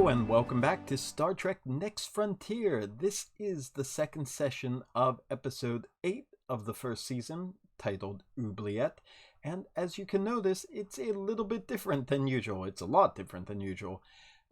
Hello and welcome back to Star Trek Next Frontier. This is the second session of episode 8 of the first season, titled Oubliette. And as you can notice, it's a little bit different than usual. It's a lot different than usual.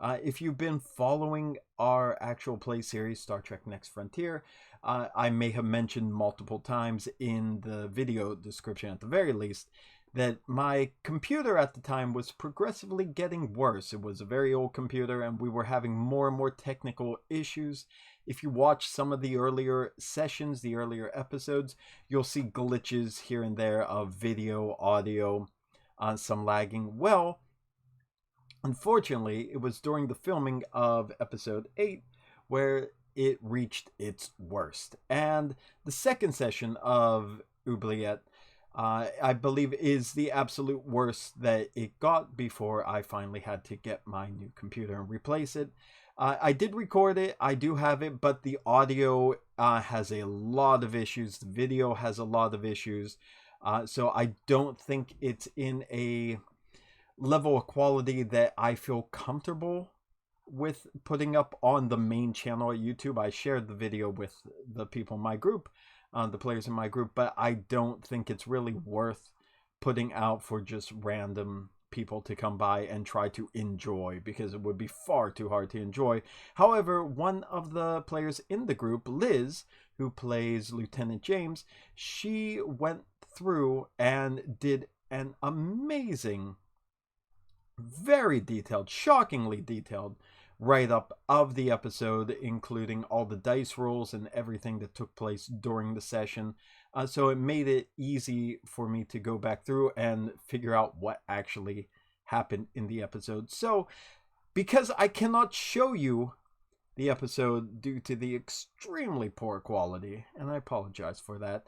If you've been following our actual play series, Star Trek Next Frontier, I may have mentioned multiple times in the video description at the very least, that my computer at the time was progressively getting worse. It was a very old computer and we were having more and more technical issues. If you watch some of the earlier sessions, the earlier episodes, you'll see glitches here and there of video, audio, some lagging. Well, unfortunately, it was during the filming of episode 8 where it reached its worst. And the second session of Oubliette, I believe, is the absolute worst that it got before I finally had to get my new computer and replace it. I did record it, I do have it, but the audio has a lot of issues, the video has a lot of issues, so I don't think it's in a level of quality that I feel comfortable with putting up on the main channel at YouTube. I shared the video with the people in my group, the players in my group, but I don't think it's really worth putting out for just random people to come by and try to enjoy, because it would be far too hard to enjoy. However, one of the players in the group, Liz, who plays Lieutenant James, she went through and did an amazing, very detailed, shockingly detailed write-up of the episode, including all the dice rolls and everything that took place during the session. So it made it easy for me to go back through and figure out what actually happened in the episode. So because I cannot show you the episode due to the extremely poor quality, and I apologize for that,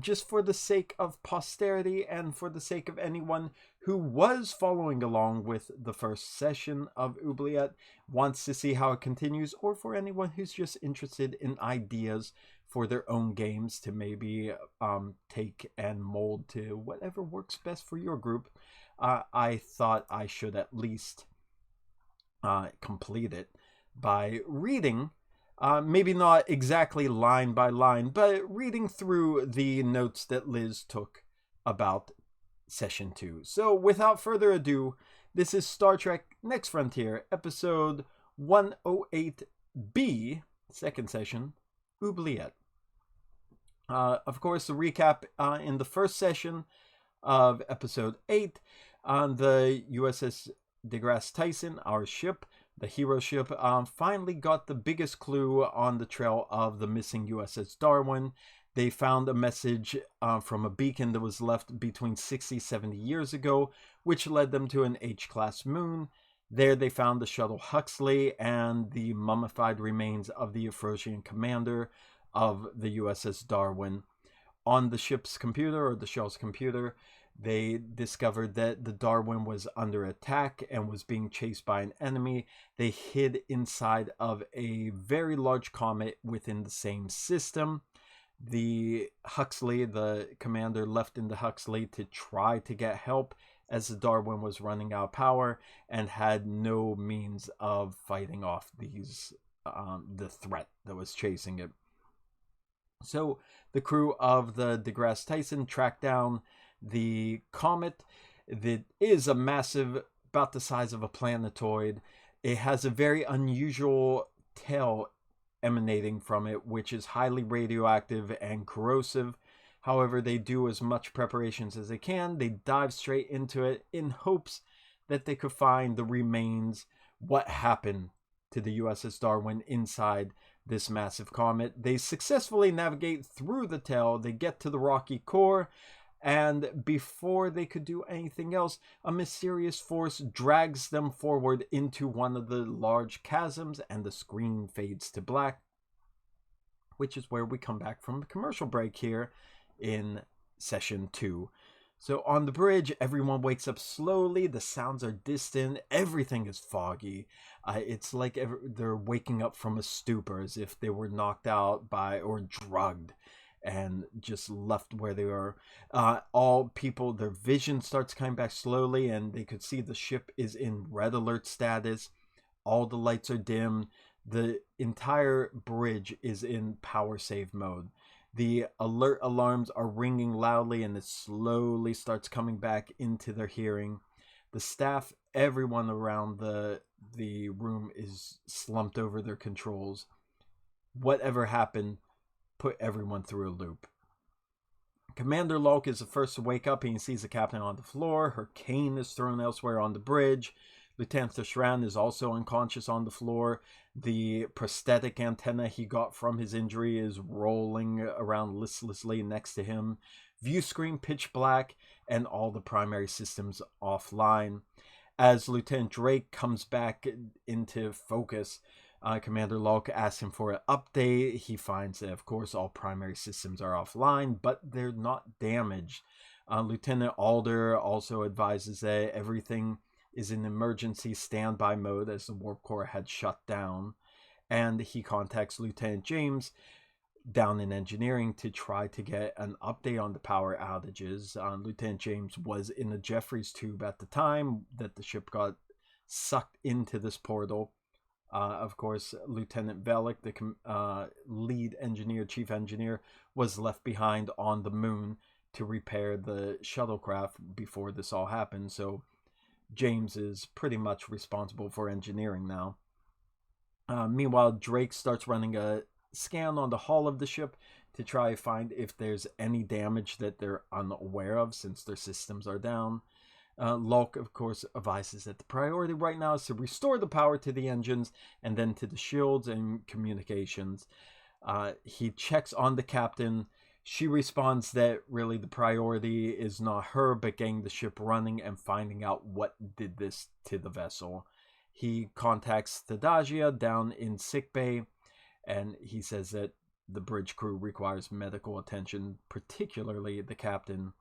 just for the sake of posterity and for the sake of anyone who was following along with the first session of Oubliette, wants to see how it continues, or for anyone who's just interested in ideas for their own games to maybe take and mold to whatever works best for your group, I thought I should at least complete it by reading, maybe not exactly line by line, but reading through the notes that Liz took about Session 2. So without further ado, this is Star Trek Next Frontier, episode 108B, second session, Oubliette. Of course, the recap in the first session of episode 8, on the U.S.S. DEGRASSE TYSON, our ship, the hero ship, finally got the biggest clue on the trail of the missing U.S.S. Darwin. They found a message from a beacon that was left between 60-70 years ago, which led them to an H-class moon. There they found the shuttle Huxley and the mummified remains of the Afrosian commander of the U.S.S. Darwin. On the ship's computer, or the shell's computer, they discovered that the Darwin was under attack and was being chased by an enemy. They hid inside of a very large comet within the same system. The Huxley, the commander, left in the Huxley to try to get help as the Darwin was running out of power and had no means of fighting off these the threat that was chasing it. So the crew of the DEGRASSE TYSON tracked down the comet that is a massive, about the size of a planetoid. It has a very unusual tail emanating from it, which is highly radioactive and corrosive. However, they do as much preparations as they can. They dive straight into it in hopes that they could find the remains, what happened to the USS Darwin inside this massive comet. They successfully navigate through the tail. They get to the rocky core, and before they could do anything else, a mysterious force drags them forward into one of the large chasms, and the screen fades to black, which is where we come back from the commercial break here in session 2. So on the bridge, everyone wakes up slowly. The sounds are distant. Everything is foggy. It's like they're waking up from a stupor, as if they were knocked out by or drugged and just left where they were. All people, their vision starts coming back slowly, and they could see the ship is in red alert status. All the lights are dim. The entire bridge is in power save mode. The alert alarms are ringing loudly, and it slowly starts coming back into their hearing. The staff, everyone around the room is slumped over their controls. Whatever happened put everyone through a loop. Commander Locke is the first to wake up, and he sees the captain on the floor. Her cane is thrown elsewhere on the bridge. Lieutenant Thashran is also unconscious on the floor. The prosthetic antenna he got from his injury is rolling around listlessly next to him. View screen pitch black, and all the primary systems offline. As Lieutenant Drake comes back into focus, Commander Locke asks him for an update. He finds that, of course, all primary systems are offline, but they're not damaged. Lieutenant Alder also advises that everything is in emergency standby mode as the warp core had shut down, and he contacts Lieutenant James down in engineering to try to get an update on the power outages. Lieutenant James was in the Jeffries tube at the time that the ship got sucked into this portal. Of course, Lieutenant Velik, the lead engineer, chief engineer, was left behind on the moon to repair the shuttlecraft before this all happened, so James is pretty much responsible for engineering now. Meanwhile, Drake starts running a scan on the hull of the ship to try to find if there's any damage that they're unaware of since their systems are down. Locke, of course, advises that the priority right now is to restore the power to the engines and then to the shields and communications. He checks on the captain. She responds that really the priority is not her, but getting the ship running and finding out what did this to the vessel. He contacts Thadagia down in sickbay, and he says that the bridge crew requires medical attention, particularly the captain.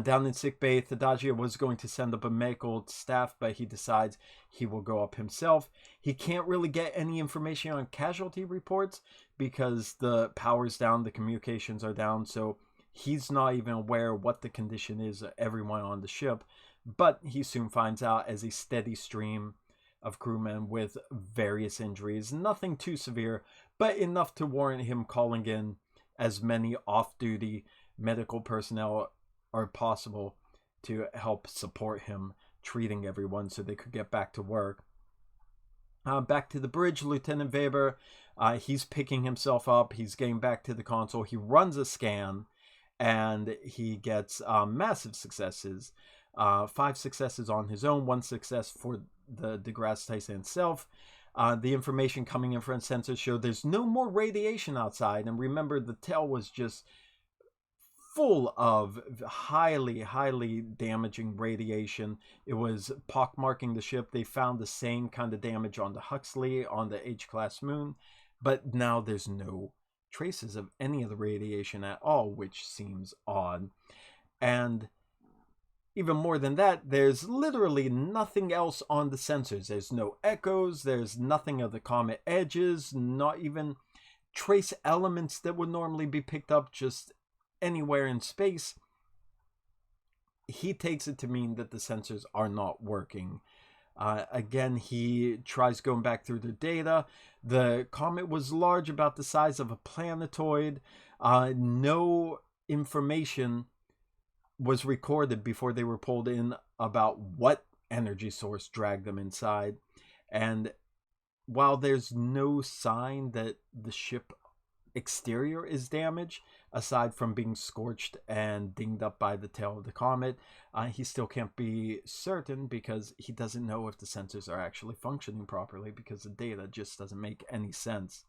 Down in sickbay, Thadagia was going to send up a medical staff, but he decides he will go up himself. He can't really get any information on casualty reports because the power's down, the communications are down, so he's not even aware what the condition is of everyone on the ship. But he soon finds out as a steady stream of crewmen with various injuries. Nothing too severe, but enough to warrant him calling in as many off-duty medical personnel are possible to help support him, treating everyone so they could get back to work. Back to the bridge, Lieutenant Weber, he's picking himself up. He's getting back to the console. He runs a scan, and he gets massive successes. 5 successes on his own, 1 success for the DEGRASSE TYSON itself. The information coming in from sensors show there's no more radiation outside. And remember, the tail was just full of highly damaging radiation. It was pockmarking the ship. They found the same kind of damage on the Huxley, on the H-class moon, but now there's no traces of any of the radiation at all, which seems odd. And even more than that, there's literally nothing else on the sensors. There's no echoes, there's nothing of the comet edges, not even trace elements that would normally be picked up just anywhere in space. He takes it to mean that the sensors are not working. Again, he tries going back through the data. The comet was large, about the size of a planetoid. No information was recorded before they were pulled in about what energy source dragged them inside. And while there's no sign that the ship exterior is damaged, aside from being scorched and dinged up by the tail of the comet, he still can't be certain because he doesn't know if the sensors are actually functioning properly because the data just doesn't make any sense.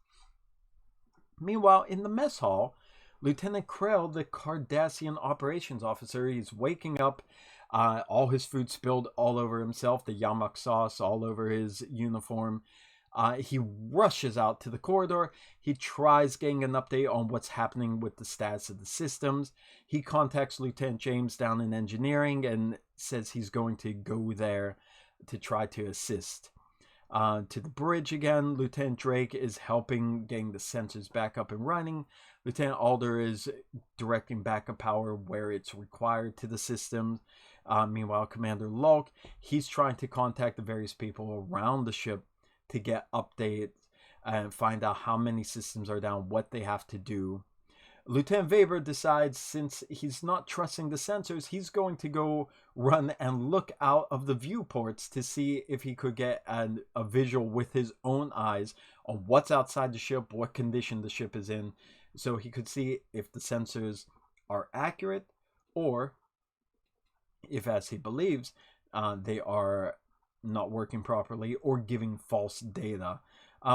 Meanwhile, in the mess hall, Lieutenant Krell, the Cardassian operations officer, he's waking up. All his food spilled all over himself, the yamak sauce all over his uniform. He rushes out to the corridor. He tries getting an update on what's happening with the status of the systems. He contacts Lieutenant James down in engineering and says he's going to go there to try to assist. To the bridge again, Lieutenant Drake is helping getting the sensors back up and running. Lieutenant Alder is directing backup power where it's required to the systems. Meanwhile, Commander Locke, he's trying to contact the various people around the ship to get updates and find out how many systems are down, what they have to do. Lieutenant Weber decides, since he's not trusting the sensors, he's going to go run and look out of the viewports to see if he could get a visual with his own eyes on what's outside the ship, what condition the ship is in, so he could see if the sensors are accurate, or if, as he believes, they are not working properly or giving false data.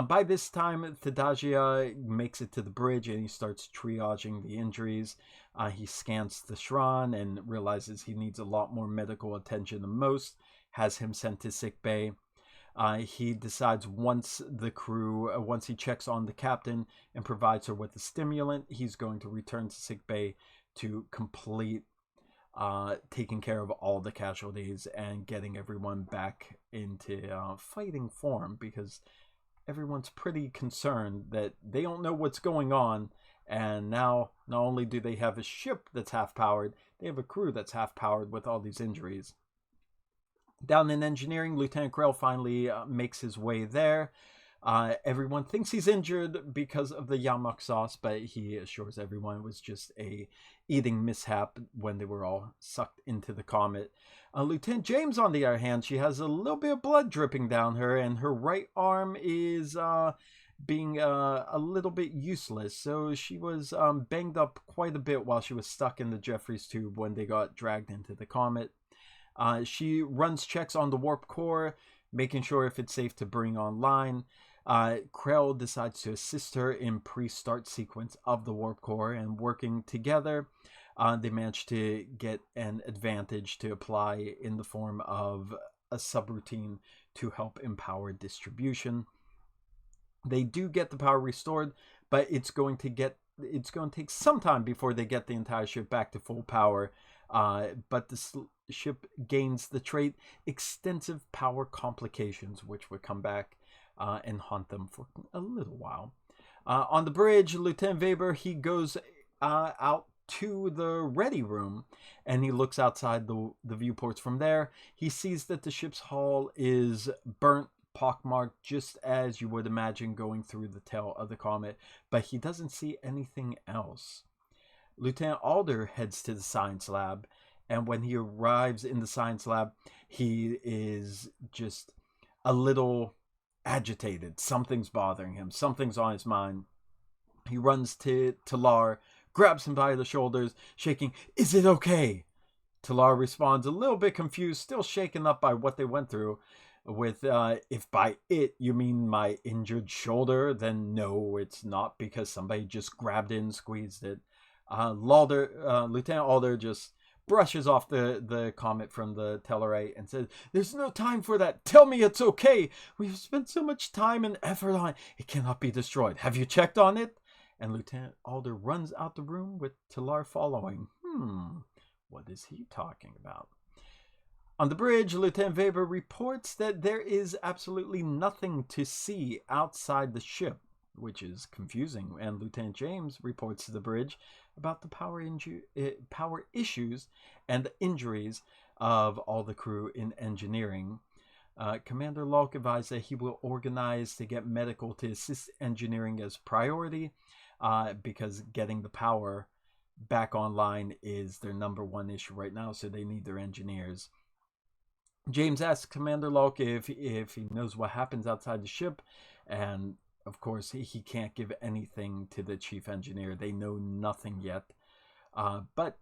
By this time, Thadagia makes it to the bridge and he starts triaging the injuries. He scans the Shran and realizes he needs a lot more medical attention than most, has him sent to sick bay. He decides once he checks on the captain and provides her with a stimulant, he's going to return to sick bay to complete taking care of all the casualties and getting everyone back into fighting form, because everyone's pretty concerned that they don't know what's going on, and now not only do they have a ship that's half-powered, they have a crew that's half-powered with all these injuries. Down in engineering, Lieutenant Krell finally makes his way there. Everyone thinks he's injured because of the Yamok sauce, but he assures everyone it was just a eating mishap when they were all sucked into the comet. Lieutenant James, on the other hand, she has a little bit of blood dripping down her, and her right arm is being a little bit useless. So she was banged up quite a bit while she was stuck in the Jeffries tube when they got dragged into the comet. She runs checks on the warp core, making sure if it's safe to bring online. Krell decides to assist her in pre-start sequence of the warp core, and working together, they manage to get an advantage to apply in the form of a subroutine to help empower distribution. They do get the power restored, but it's going to take some time before they get the entire ship back to full power. But the ship gains the trait extensive power complications, which would come back and haunt them for a little while. On the bridge, Lieutenant Weber, he goes out to the ready room, and he looks outside the viewports from there. He sees that the ship's hull is burnt, pockmarked, just as you would imagine going through the tail of the comet, but he doesn't see anything else. Lieutenant Alder heads to the science lab, and when he arrives in the science lab, he is just a little agitated. Something's bothering him. Something's on his mind. He runs to Talar, grabs him by the shoulders, shaking, "Is it okay?" Talar responds a little bit confused, still shaken up by what they went through, with, "If by it you mean my injured shoulder, then no, it's not, because somebody just grabbed it and squeezed it." Lieutenant Alder just brushes off the comet from the Tellarite and says, "There's no time for that. Tell me it's okay. We've spent so much time and effort on it. It cannot be destroyed. Have you checked on it?" And Lieutenant Alder runs out the room with Talar following. What is he talking about? On the bridge, Lieutenant Weber reports that there is absolutely nothing to see outside the ship, which is confusing, and Lieutenant James reports to the bridge about the power issues and the injuries of all the crew in engineering. Commander Locke advised that he will organize to get medical to assist engineering as priority, because getting the power back online is their #1 issue right now, so they need their engineers. James asks Commander Locke if he knows what happens outside the ship, and of course, he can't give anything to the chief engineer. They know nothing yet. But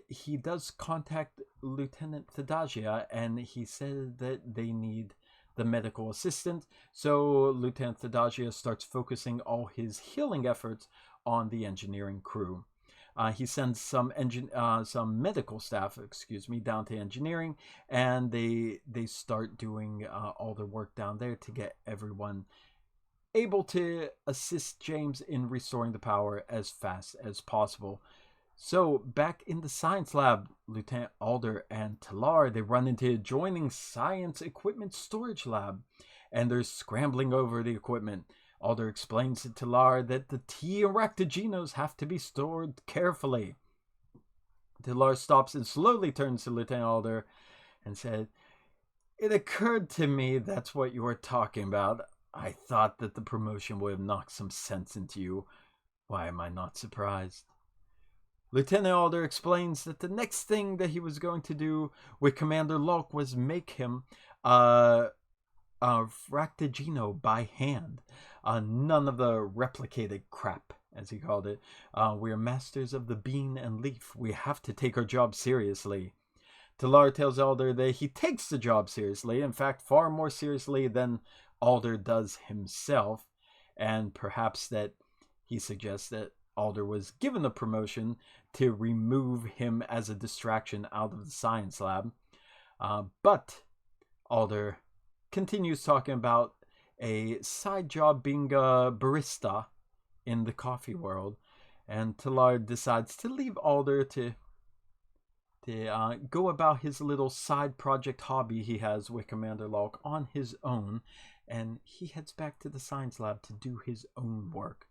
he does contact Lieutenant Thadagia, and he said that they need the medical assistant. So Lieutenant Thadagia starts focusing all his healing efforts on the engineering crew. He sends some medical staff, down to engineering, and they start doing all their work down there to get everyone able to assist James in restoring the power as fast as possible. So back in the science lab, Lieutenant Alder and Talar, they run into adjoining science equipment storage lab, and they're scrambling over the equipment. Alder explains to Talar that the T-Aractogenos have to be stored carefully. Talar stops and slowly turns to Lieutenant Alder and said, It occurred to me that's what you were talking about. I thought that the promotion would have knocked some sense into you. Why am I not surprised? Lieutenant Alder explains that the next thing that he was going to do with Commander Locke was make him fractigino by hand. None of the replicated crap, as he called it. We're masters of the bean and leaf. We have to take our job seriously. Talar tells Alder that he takes the job seriously, in fact, far more seriously than Alder does himself, and perhaps that he suggests that Alder was given the promotion to remove him as a distraction out of the science lab. But Alder continues talking about a side job being a barista in the coffee world, and Talar decides to leave Alder to go about his little side project hobby he has with Commander Locke on his own, and he heads back to the science lab to do his own work.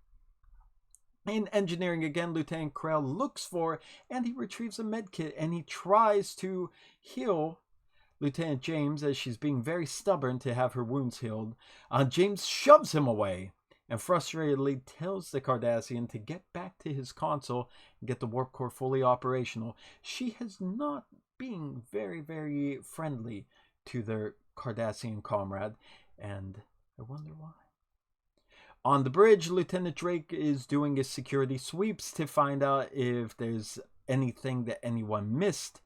In engineering again, Lieutenant Krell looks for and he retrieves a medkit, and he tries to heal Lieutenant James as she's being very stubborn to have her wounds healed. James shoves him away and frustratedly tells the Cardassian to get back to his console and get the warp core fully operational. She has not been very, very friendly to their Cardassian comrade, and I wonder why. On the bridge, Lieutenant Drake is doing his security sweeps to find out if there's anything that anyone missed.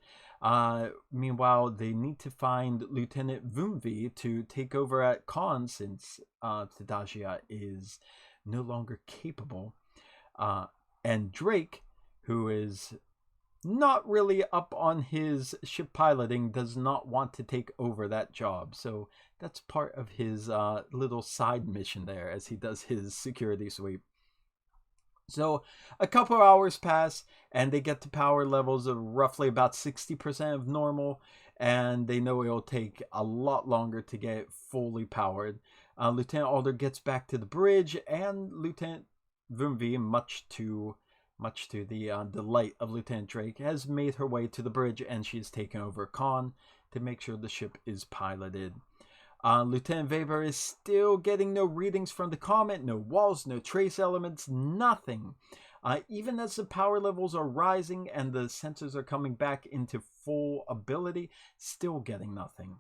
Meanwhile, they need to find Lieutenant Vumvi to take over at Khan since Tadajia is no longer capable. And Drake, who is not really up on his ship piloting, does not want to take over that job. So that's part of his little side mission there as he does his security sweep. So a couple of hours pass, and they get to power levels of roughly about 60% of normal, and they know it'll take a lot longer to get fully powered. Lieutenant Alder gets back to the bridge, and Lieutenant Vumvi, much to the delight of Lieutenant Drake, has made her way to the bridge, and she's taken over Khan to make sure the ship is piloted. Lieutenant Weber is still getting no readings from the comet, no walls, no trace elements, nothing. Even as the power levels are rising and the sensors are coming back into full ability, still getting nothing.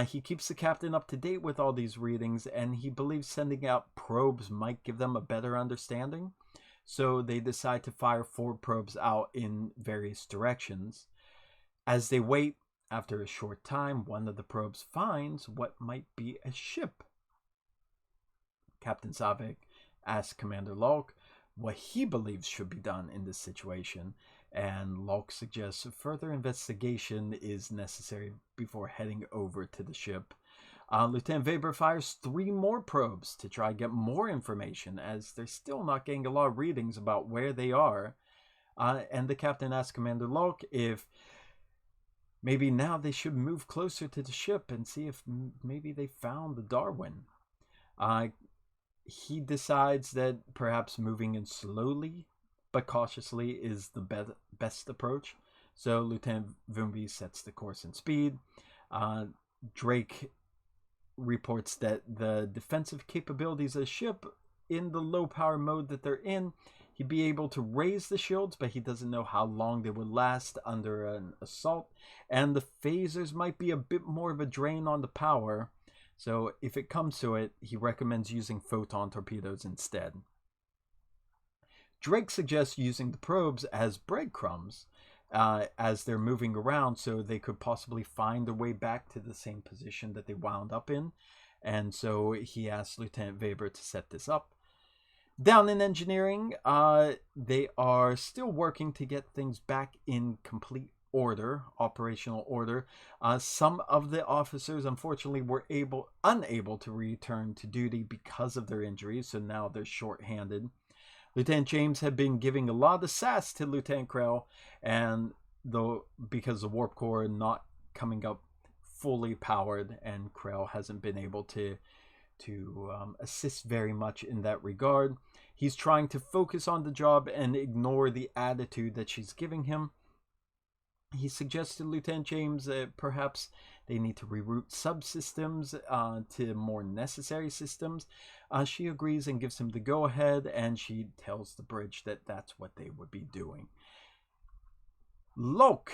He keeps the captain up to date with all these readings, and he believes sending out probes might give them a better understanding. So they decide to fire 4 probes out in various directions. As they wait, after a short time, one of the probes finds what might be a ship. Captain Savik asks Commander Locke what he believes should be done in this situation, and Locke suggests further investigation is necessary before heading over to the ship. Lieutenant Weber fires 3 more probes to try and get more information, as they're still not getting a lot of readings about where they are. And the captain asks Commander Locke if maybe now they should move closer to the ship and see if maybe they found the Darwin. He decides that perhaps moving in slowly but cautiously is the best approach. So Lieutenant Vumbi sets the course and speed. Drake reports that the defensive capabilities of the ship in the low power mode that they're in, he'd be able to raise the shields, but he doesn't know how long they would last under an assault. And the phasers might be a bit more of a drain on the power. So if it comes to it, he recommends using photon torpedoes instead. Drake suggests using the probes as breadcrumbs as they're moving around, so they could possibly find their way back to the same position that they wound up in. And so he asks Lieutenant Weber to set this up. Down in engineering, they are still working to get things back in complete order, operational order. Some of the officers, unfortunately, were unable to return to duty because of their injuries, so now they're short-handed. Lieutenant James had been giving a lot of sass to Lieutenant Krell, and because the warp core not coming up fully powered, and Krell hasn't been able to assist very much in that regard. He's trying to focus on the job and ignore the attitude that she's giving him. He suggested Lieutenant James perhaps they need to reroute subsystems to more necessary systems. She agrees and gives him the go-ahead, and she tells the bridge that that's what they would be doing. Locke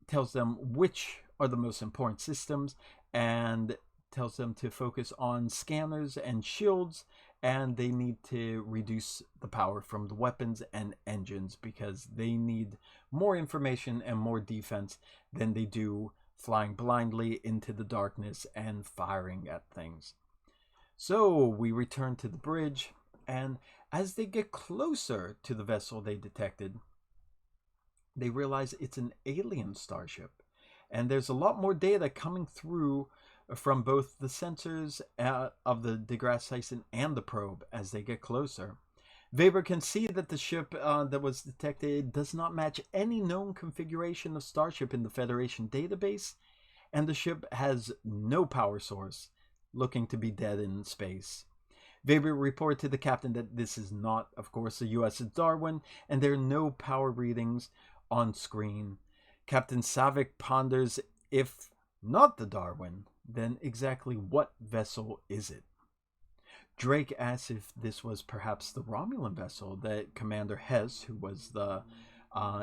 tells them which are the most important systems and tells them to focus on scanners and shields, and they need to reduce the power from the weapons and engines because they need more information and more defense than they do flying blindly into the darkness and firing at things. So we return to the bridge, and as they get closer to the vessel they detected, they realize it's an alien starship. And there's a lot more data coming through from both the sensors of the DEGRASSE TYSON and the probe as they get closer. Weber can see that the ship that was detected does not match any known configuration of starship in the Federation database, and the ship has no power source, looking to be dead in space. Weber reported to the captain that this is not, of course, the U.S.S Darwin, and there are no power readings on screen. Captain Savick ponders, if not the Darwin, then exactly what vessel is it? Drake asks if this was perhaps the Romulan vessel that Commander Hess, who was the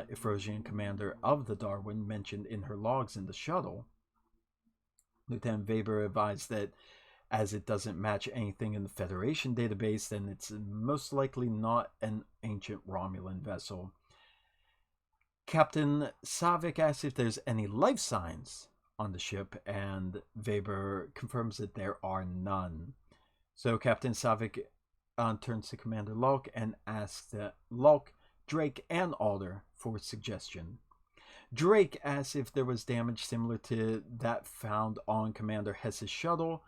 Ephesian commander of the Darwin, mentioned in her logs in the shuttle. Lieutenant Weber advised that as it doesn't match anything in the Federation database, then it's most likely not an ancient Romulan vessel. Captain Savick asks if there's any life signs on the ship, and Weber confirms that there are none. So Captain Savick turns to Commander Locke and asks Locke, Drake, and Alder for suggestion. Drake asks if there was damage similar to that found on Commander Hess's shuttle,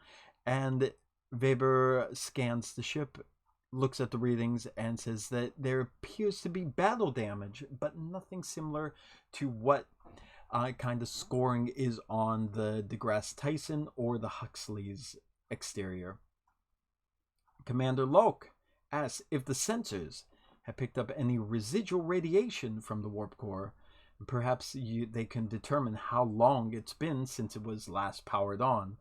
and Weber scans the ship, looks at the readings, and says that there appears to be battle damage, but nothing similar to what kind of scoring is on the DEGRASSE TYSON or the Huxley's exterior. Commander Locke asks if the sensors have picked up any residual radiation from the warp core. Perhaps they can determine how long it's been since it was last powered on.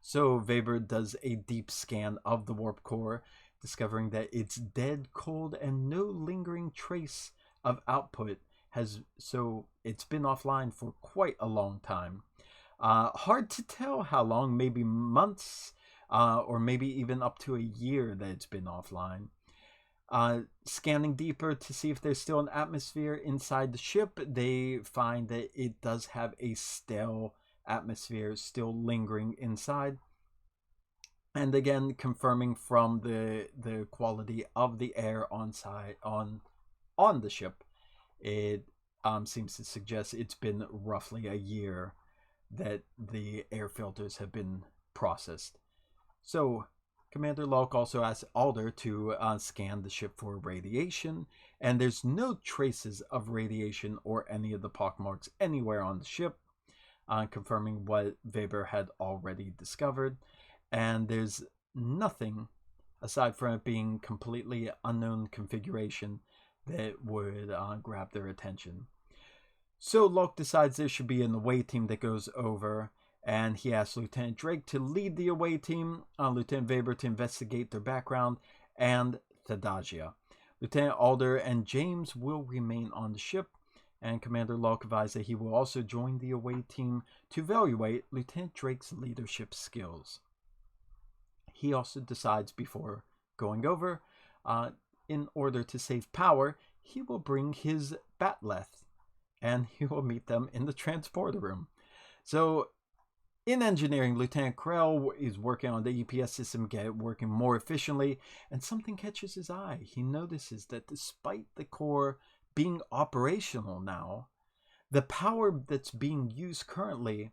So Weber does a deep scan of the warp core, discovering that it's dead cold and no lingering trace of output so it's been offline for quite a long time. Hard to tell how long, maybe months, or maybe even up to a year that it's been offline. Scanning deeper to see if there's still an atmosphere inside the ship, they find that it does have a stale atmosphere still lingering inside. And again, confirming from the quality of the air on the ship, it seems to suggest it's been roughly a year that the air filters have been processed. So Commander Locke also asks Alder to scan the ship for radiation, and there's no traces of radiation or any of the pockmarks anywhere on the ship, confirming what Weber had already discovered. And there's nothing, aside from it being completely unknown configuration, that would grab their attention. So Locke decides there should be an away team that goes over, and he asks Lieutenant Drake to lead the away team, Lieutenant Weber to investigate their background, and Thadagia. Lieutenant Alder and James will remain on the ship, and Commander Locke advised that he will also join the away team to evaluate Lieutenant Drake's leadership skills. He also decides before going over, in order to save power, he will bring his Batleth, and he will meet them in the transporter room. So in engineering, Lieutenant Krell is working on the EPS system, working more efficiently, and something catches his eye. He notices that despite the core being operational now, the power that's being used currently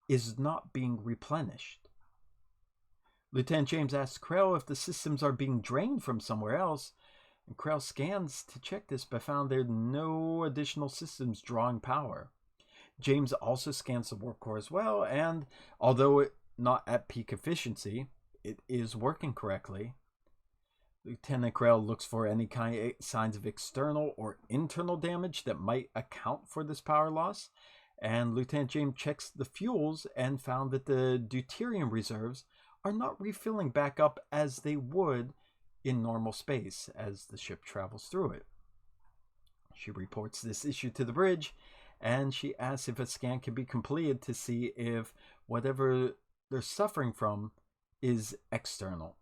is not being replenished. Lieutenant James asks Krell if the systems are being drained from somewhere else, and Krell scans to check this, but found there are no additional systems drawing power. James also scans the warp core as well, and although not at peak efficiency, it is working correctly. Lieutenant Krell looks for any kind of signs of external or internal damage that might account for this power loss, and Lieutenant James checks the fuels and found that the deuterium reserves are not refilling back up as they would in normal space as the ship travels through it. She reports this issue to the bridge, and she asks if a scan can be completed to see if whatever they're suffering from is external.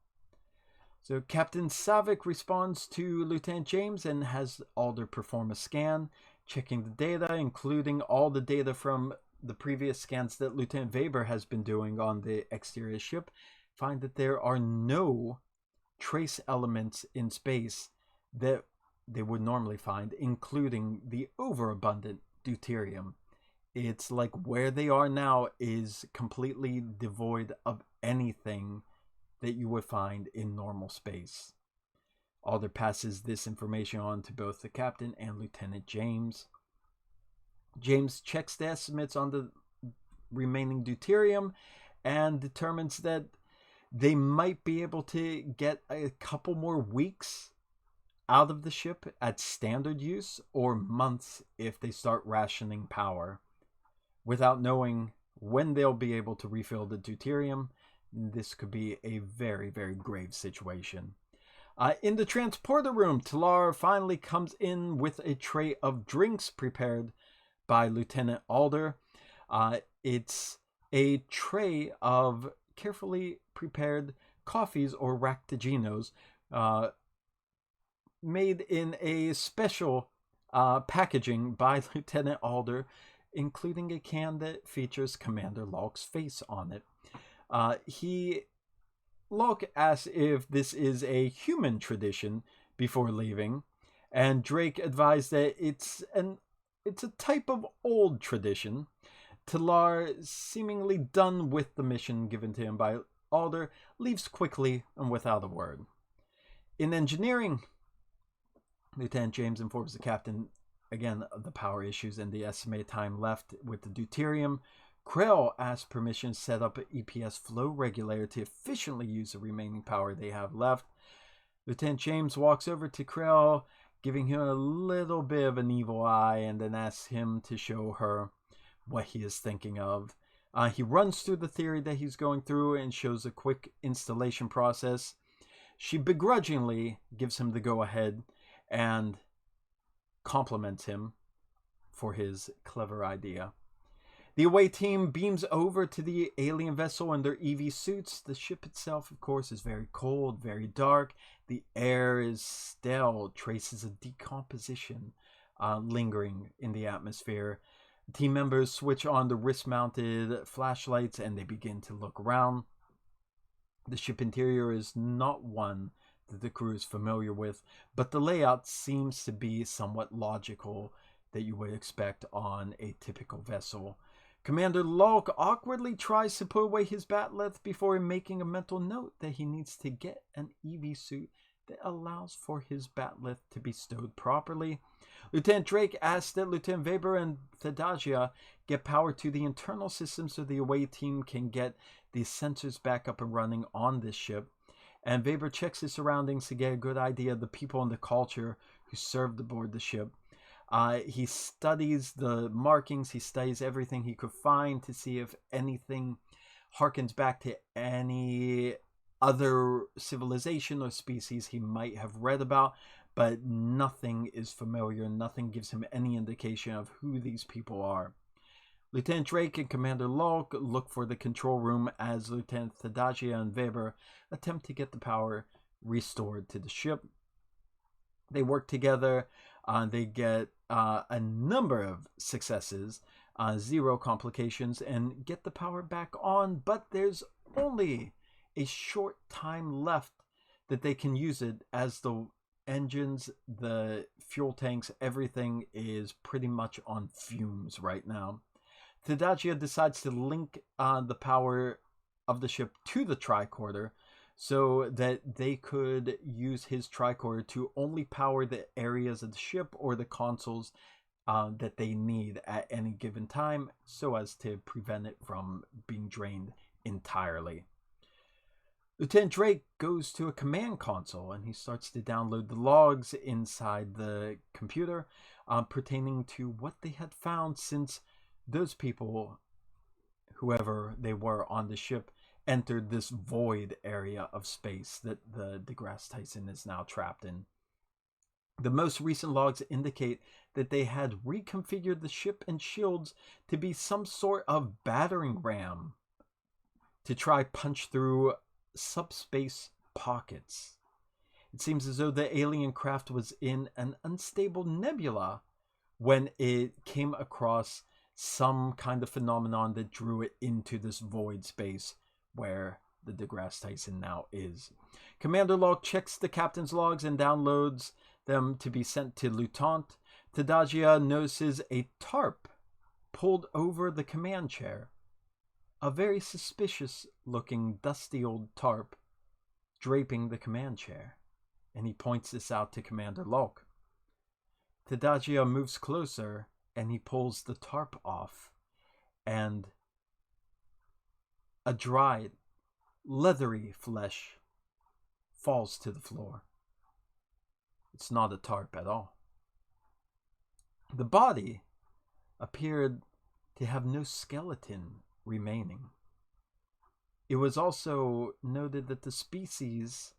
So Captain Savick responds to Lieutenant James and has Alder perform a scan, checking the data, including all the data from the previous scans that Lieutenant Weber has been doing on the exterior ship, find that there are no trace elements in space that they would normally find, including the overabundant deuterium. It's like where they are now is completely devoid of anything that you would find in normal space. Alder passes this information on to both the captain and Lieutenant James. James checks the estimates on the remaining deuterium and determines that they might be able to get a couple more weeks out of the ship at standard use, or months if they start rationing power. Without knowing when they'll be able to refill the deuterium, this could be a very, very grave situation. In the transporter room, Talar finally comes in with a tray of drinks prepared by Lieutenant Alder. It's a tray of carefully prepared coffees or ractaginos, made in a special packaging by Lieutenant Alder, including a can that features Commander Locke's face on it. Locke asks if this is a human tradition before leaving, and Drake advised that it's a type of old tradition. Talar, seemingly done with the mission given to him by Alder, leaves quickly and without a word. In engineering, Lieutenant James informs the captain again of the power issues and the estimated time left with the deuterium. Krell asks permission to set up an EPS flow regulator to efficiently use the remaining power they have left. Lieutenant James walks over to Krell, giving him a little bit of an evil eye, and then asks him to show her what he is thinking of. He runs through the theory that he's going through and shows a quick installation process. She begrudgingly gives him the go-ahead and compliments him for his clever idea. The away team beams over to the alien vessel in their EV suits. The ship itself, of course, is very cold, very dark. The air is stale, traces of decomposition lingering in the atmosphere. Team members switch on the wrist-mounted flashlights and they begin to look around. The ship interior is not one that the crew is familiar with, but the layout seems to be somewhat logical that you would expect on a typical vessel. Commander Locke awkwardly tries to put away his bat'leth before making a mental note that he needs to get an EV suit that allows for his bat'leth to be stowed properly. Lieutenant Drake asks that Lieutenant Weber and Thadagia get power to the internal system so the away team can get the sensors back up and running on this ship. And Weber checks his surroundings to get a good idea of the people and the culture who served aboard the ship. He studies the markings, he studies everything he could find to see if anything harkens back to any other civilization or species he might have read about, but nothing is familiar, nothing gives him any indication of who these people are. Lieutenant Drake and Commander Locke look for the control room as Lieutenant Thadagia and Weber attempt to get the power restored to the ship. They work together, they get a number of successes, 0 complications, and get the power back on, but there's only a short time left that they can use it, as the engines, the fuel tanks, everything is pretty much on fumes right now. Thadagia decides to link the power of the ship to the tricorder so that they could use his tricorder to only power the areas of the ship or the consoles that they need at any given time, so as to prevent it from being drained entirely. Lieutenant Drake goes to a command console and he starts to download the logs inside the computer pertaining to what they had found since those people, whoever they were on the ship, entered this void area of space that the DEGRASSE Tyson is now trapped in. The most recent logs indicate that they had reconfigured the ship and shields to be some sort of battering ram to try punch through subspace pockets. It seems as though the alien craft was in an unstable nebula when it came across some kind of phenomenon that drew it into this void space where the DEGRASSE Tyson now is. Commander Log checks the captain's logs and downloads them to be sent to Lieutenant. Tadagia notices a tarp pulled over the command chair. A very suspicious looking dusty old tarp draping the command chair. And he points this out to Commander Log. Tadagia moves closer and he pulls the tarp off, and a dried, leathery flesh falls to the floor. It's not a tarp at all. The body appeared to have no skeleton remaining. It was also noted that the species,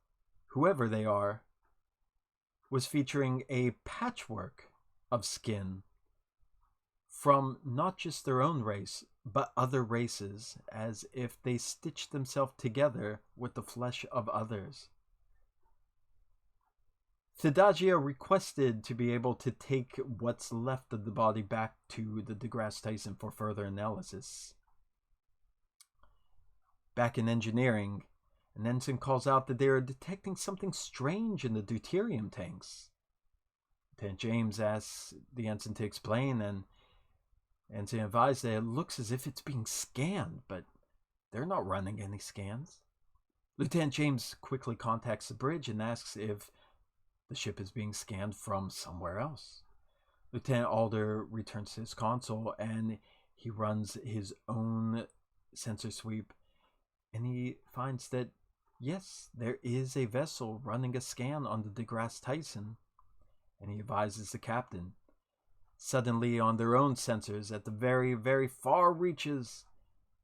whoever they are, was featuring a patchwork of skin from not just their own race, but other races, as if they stitched themselves together with the flesh of others. Tadagia requested to be able to take what's left of the body back to the DEGRASSE Tyson for further analysis. Back in engineering, an ensign calls out that they are detecting something strange in the deuterium tanks. Lieutenant James asks the ensign to explain, and ensign advised that it looks as if it's being scanned, but they're not running any scans. Lieutenant James quickly contacts the bridge and asks if the ship is being scanned from somewhere else. Lieutenant Alder returns to his console and he runs his own sensor sweep, and he finds that yes, there is a vessel running a scan on the DEGRASSE Tyson, and he advises the captain. Suddenly, on their own sensors at the very, very far reaches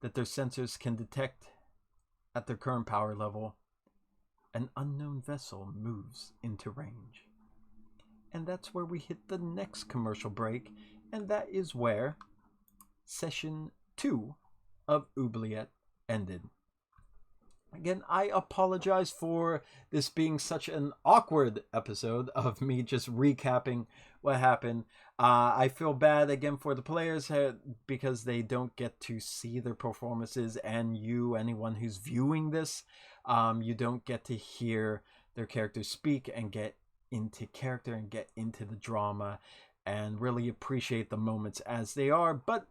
that their sensors can detect at their current power level, an unknown vessel moves into range. And that's where we hit the next commercial break, and that is where Session 2 of Oubliette ended. Again, I apologize for this being such an awkward episode of me just recapping what happened. I feel bad again for the players because they don't get to see their performances, and you, anyone who's viewing this, you don't get to hear their characters speak and get into character and get into the drama and really appreciate the moments as they are. But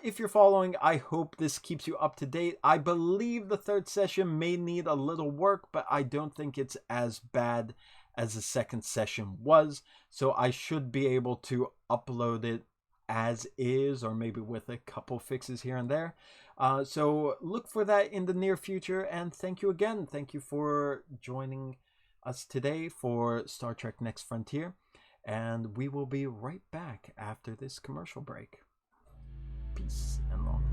if you're following, I hope this keeps you up to date. I believe the third session may need a little work, but I don't think it's as bad as the second session was. So I should be able to upload it as is, or maybe with a couple fixes here and there. So look for that in the near future. And thank you again. Thank you for joining us today for Star Trek Next Frontier. And we will be right back after this commercial break. Peace and long.